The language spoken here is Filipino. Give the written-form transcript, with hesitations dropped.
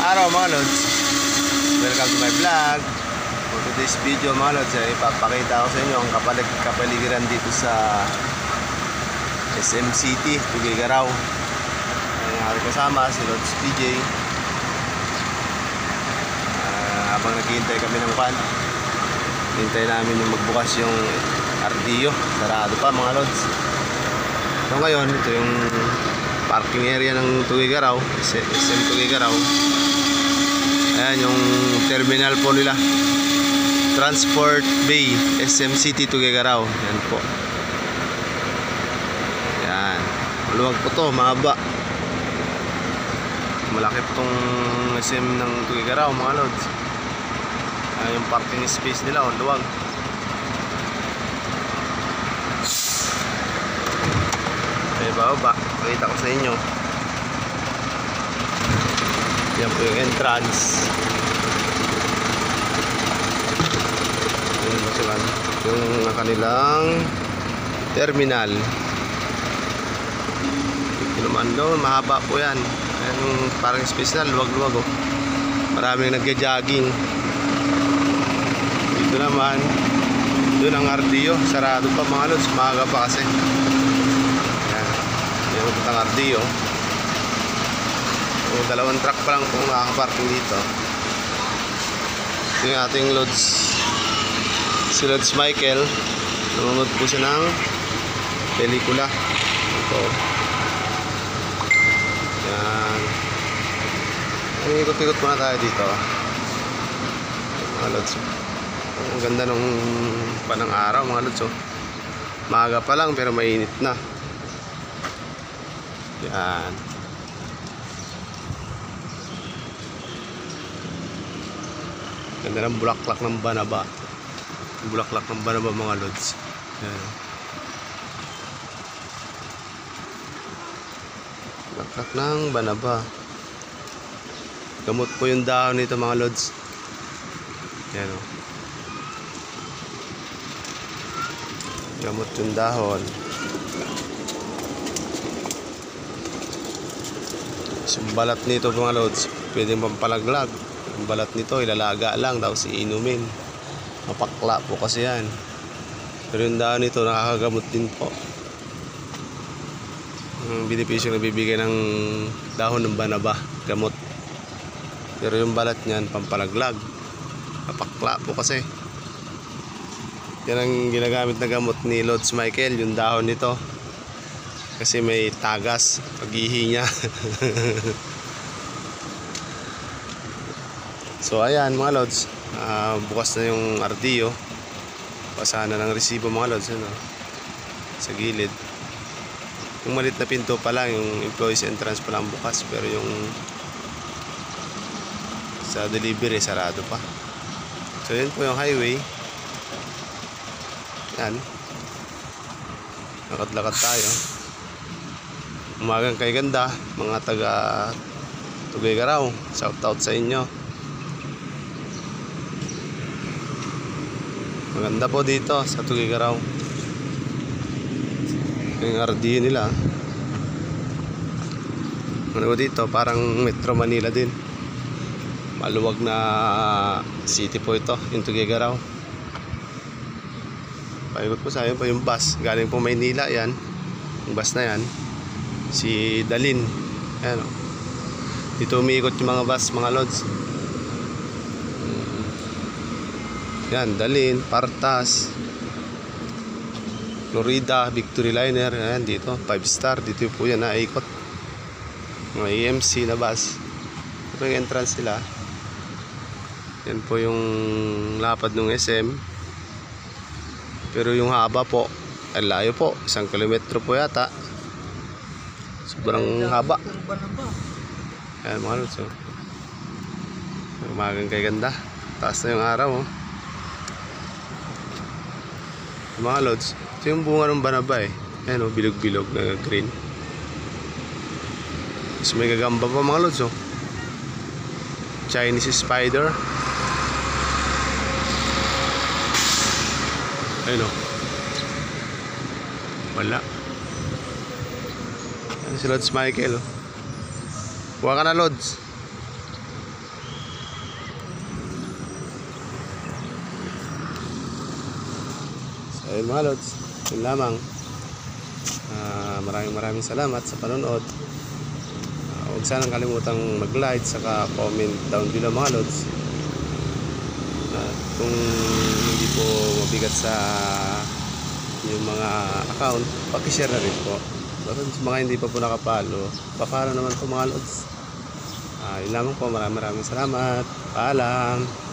araw mga lods, welcome to my vlog. For today's video mga lods, ipapakita ko sa inyo ang kapaligiran dito sa SM City, Tuguegarao. Ang aking kasama si Lods PJ. Habang naghihintay kami ng van, hintay namin yung magbukas yung RDO. Sarado pa mga lods. So ngayon, ito yung parking area ng Tuguegarao, SM Tuguegarao. Ayan yung terminal po nila, Transport Bay, SM City Tuguegarao. Yan po. Yan, maluwag po to, mahaba. Malaki po tong SM ng Tuguegarao mga lods. Ayan yung parking space nila, luwag. Baba, pakita ko sa inyo. Yan po yung entrance. Yung kanilang terminal. Ito naman doon, mahaba po yan. Ayan yung parang space na, luwag-luwag oh. Maraming nagja-jogging. Dito naman, doon ang RDO, sarado pa mga lods, maaga pa kasi. Yung putang RDO. So, dalawang truck pa lang kung nakakaparking dito. Ito yung ating lods, si Lods Michael. Nanonood po siya ng pelikula. Ito. Yan. Ikot-ikot muna tayo dito mga lods. Ang ganda nung panang araw mga lods. Maaga pa lang pero mainit na. Yan. Ganda ng bulaklak ng banaba. Bulaklak ng banaba mga lods. Yan. Bulaklak ng banaba. Gamot po yung dahon nito mga lods. Yan o. Gamot yung dahon. Yung balat nito mga lods, pwedeng pampalaglag. Yung balat nito ilalaga lang, tapos iinumin. Mapakla po kasi yan. Pero yung dahon nito nakakagamot din po. Ang benepisyo na bibigay ng dahon ng banaba, gamot. Pero yung balat niyan pampalaglag. Mapakla po kasi. Yan ang ginagamit na gamot ni Lods Michael, yung dahon nito. Kasi may tagas pag-ihi niya. So ayan mga lods, bukas na yung RDO. Pasahan na ng resibo mga lods, ano, sa gilid. Yung malit na pinto pa lang, yung employees entrance pa lang bukas. Pero yung sa delivery sarado pa. So yun po yung highway. Yan, lakad-lakad tayo. Umagang kay ganda mga taga Tuguegarao, shout out sa inyo. Maganda po dito sa Tuguegarao. Yung RDO nila, ano po dito, parang Metro Manila din. Maluwag na city po ito, yung Tuguegarao. Paikot po sa akin po yung bus galing po Maynila. Yan, yung bus na yan, si Dalin. Ayan o. Dito umiikot yung mga bus mga lods. Yan, Dalin, Partas, Florida, Victory Liner. Ayan dito, 5 star. Dito po yan naikot. Mga EMC na bus. Ito yung entrance nila. Yan po yung lapad ng SM. Pero yung haba po, ay layo po, 1 kilometro po yata. Sobrang haba. Ayan mga lods, oh. Umagang kay ganda. Taas na yung araw, oh. Mga lods, ito yung bunga ng banaba eh. Ayan oh, bilog-bilog na green. Tapos may gagamba pa mga lods, oh. Chinese spider. Ayun oh. Wala. Ayan si Lods Michael, oh. Kuha ka na Lods. Ayun mga lods, yun lamang. Maraming salamat sa panonood. Huwag sanang kalimutang mag-like saka comment down below mga lods. Kung hindi po mabigat sa yung mga account, paki-share na rin po. Pero sa mga hindi pa po nakapalo, pa-follow naman po mga lods. Yun lamang po, maraming salamat. Paalam.